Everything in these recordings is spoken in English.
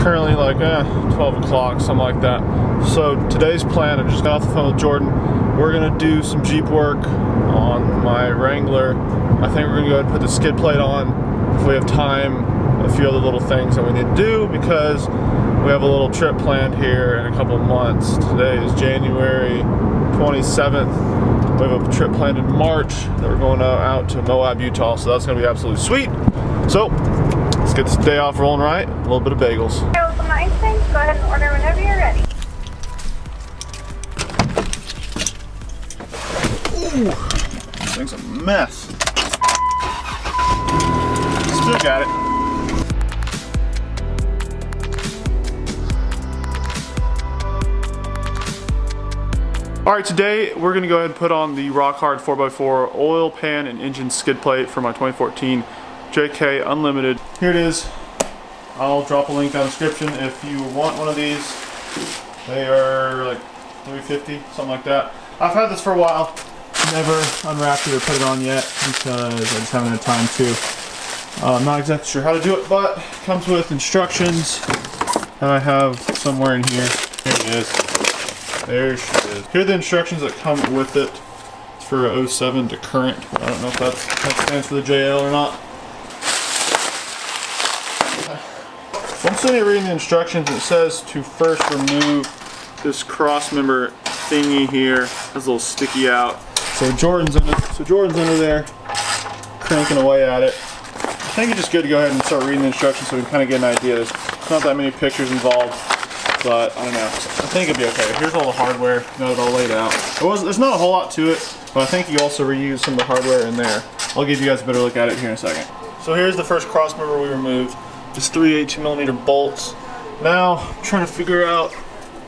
currently like 12 o'clock, something like that. So today's plan, I just got off the phone with Jordan. We're gonna do some Jeep work on my Wrangler. I think we're gonna go ahead and put the skid plate on if we have time, a few other little things that we need to do because we have a little trip planned here in a couple of months. Today is January 27th. We have a trip planned in March that we're going out to Moab, Utah, so that's gonna be absolutely sweet. So let's get this day off rolling right. A little bit of bagels. Some ice things. Go ahead and order whenever you're ready. Ooh, this thing's a mess. Still got it. All right, today we're gonna go ahead and put on the RockHard 4x4 oil pan and engine skid plate for my 2014 JK Unlimited. Here it is. I'll drop a link down in the description if you want one of these. They are like $3.50, something like that. I've had this for a while. Never unwrapped it or put it on yet because I just haven't had time to. I'm not exactly sure how to do it, but it comes with instructions that I have somewhere in here. Here it is. There she is. Here are the instructions that come with it. It's for 07 to current. I don't know if that stands for the JL or not. So I'm sitting here reading the instructions, and it says to first remove this cross member thingy here. It has a little sticky out. So Jordan's under there cranking away at it. I think it's just good to go ahead and start reading the instructions so we can kind of get an idea. There's not that many pictures involved, but I don't know. I think it'd be okay. Here's all the hardware. Got it all laid out. There's not a whole lot to it, but I think you also reuse some of the hardware in there. I'll give you guys a better look at it here in a second. So here's the first cross member we removed. Just 3 8.2mm bolts. Now I'm trying to figure out.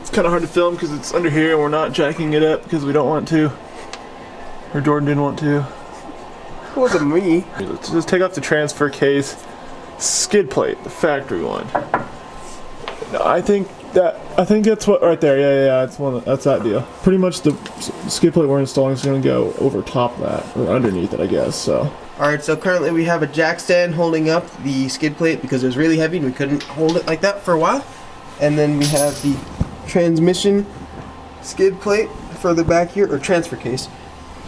It's kind of hard to film because it's under here and we're not jacking it up because we don't want to. Or Jordan didn't want to. It wasn't me. Let's just take off the transfer case. Skid plate, the factory one. No, I think that's what right there. Yeah. That's that deal. Pretty much the skid plate we're installing is going to go over top of that or underneath it, I guess. So. Alright, so currently we have a jack stand holding up the skid plate because it was really heavy and we couldn't hold it like that for a while. And then we have the transmission skid plate further back here, or transfer case.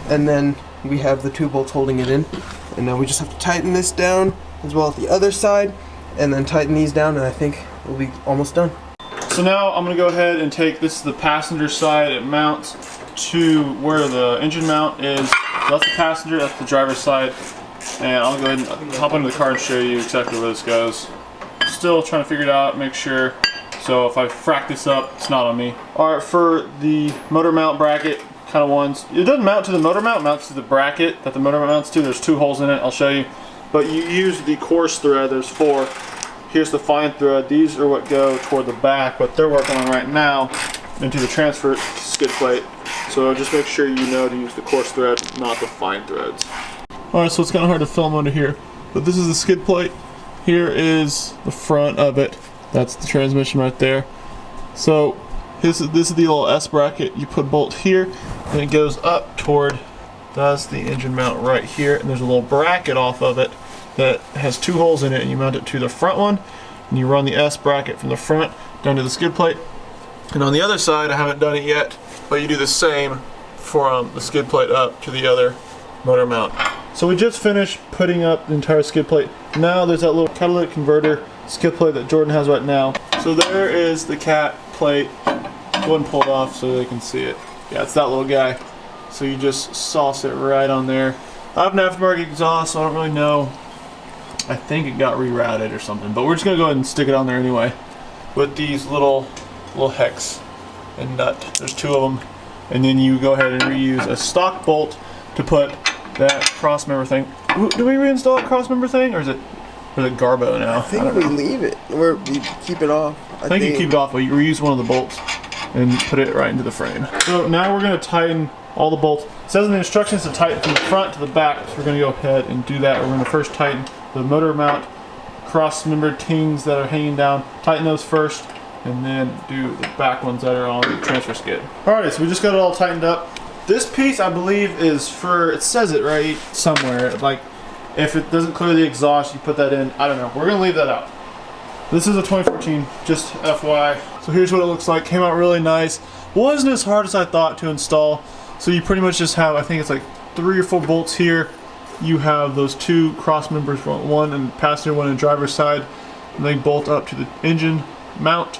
And then we have the 2 bolts holding it in. And now we just have to tighten this down as well as the other side, and then tighten these down, and I think we'll be almost done. So now I'm going to go ahead and take this to the passenger side. It mounts to where the engine mount is. So that's the passenger, that's the driver's side. And I'll go ahead and hop into the car and show you exactly where this goes. Still trying to figure it out, make sure. So if I frack this up, it's not on me. Alright, for the motor mount bracket kind of ones, it doesn't mount to the motor mount, it mounts to the bracket that the motor mounts to. There's 2 holes in it, I'll show you. But you use the coarse thread, there's 4. Here's the fine thread. These are what go toward the back, what they're working on right now, into the transfer skid plate. So just make sure you know to use the coarse thread, not the fine threads. Alright, so it's kind of hard to film under here, but this is the skid plate. Here is the front of it. That's the transmission right there. So this is the little S bracket. You put a bolt here, and it goes up toward, that's the engine mount right here, and there's a little bracket off of it that has 2 holes in it, and you mount it to the front one, and you run the S bracket from the front down to the skid plate. And on the other side, I haven't done it yet, but you do the same from the skid plate up to the other motor mount. So we just finished putting up the entire skid plate. Now there's that little catalytic converter skid plate that Jordan has right now. So there is the cat plate. Go ahead and pull it off so they can see it. Yeah, it's that little guy. So you just sauce it right on there. I have an aftermarket exhaust, so I don't really know. I think it got rerouted or something, but we're just gonna go ahead and stick it on there anyway with these little hex and nut. There's 2 of them, and then you go ahead and reuse a stock bolt to put that cross member thing. Do we reinstall that cross member thing, or is it Garbo now? I think we leave it, or we keep it off. I think you keep it off, but you reuse one of the bolts and put it right into the frame. So now we're going to tighten all the bolts. It says in the instructions to tighten from the front to the back, so we're going to go ahead and do that. We're going to first tighten the motor mount cross member tings that are hanging down. Tighten those first, and then do the back ones that are on the transfer skid. Alright, so we just got it all tightened up. This piece, I believe, is for, it says it right somewhere, like if it doesn't clear the exhaust, you put that in. I don't know. We're going to leave that out. This is a 2014, just FYI. So here's what it looks like. Came out really nice. Wasn't as hard as I thought to install. So you pretty much just have, I think it's like 3 or 4 bolts here. You have those 2 cross members, one in passenger, one in driver's side, and they bolt up to the engine mount.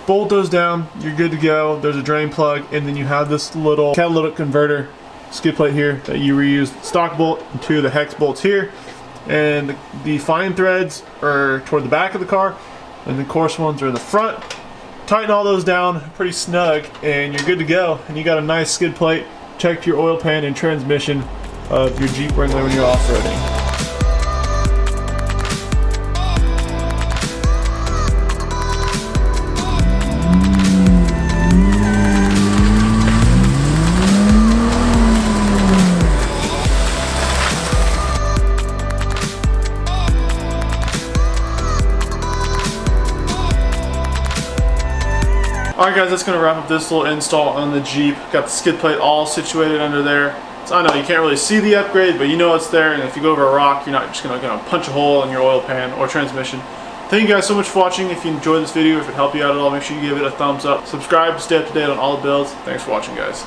Bolt those down, you're good to go. There's a drain plug, and then you have this little catalytic converter skid plate here that you reuse stock bolt and 2 of the hex bolts here. And the fine threads are toward the back of the car, and the coarse ones are in the front. Tighten all those down pretty snug, and you're good to go. And you got a nice skid plate. Check your oil pan and transmission of your Jeep Wrangler when you're off-roading. Alright guys, that's going to wrap up this little install on the Jeep. Got the skid plate all situated under there. So I know you can't really see the upgrade, but you know it's there, and if you go over a rock, you're not just going to punch a hole in your oil pan or transmission. Thank you guys so much for watching. If you enjoyed this video, if it helped you out at all, make sure you give it a thumbs up. Subscribe to stay up to date on all the builds. Thanks for watching, guys.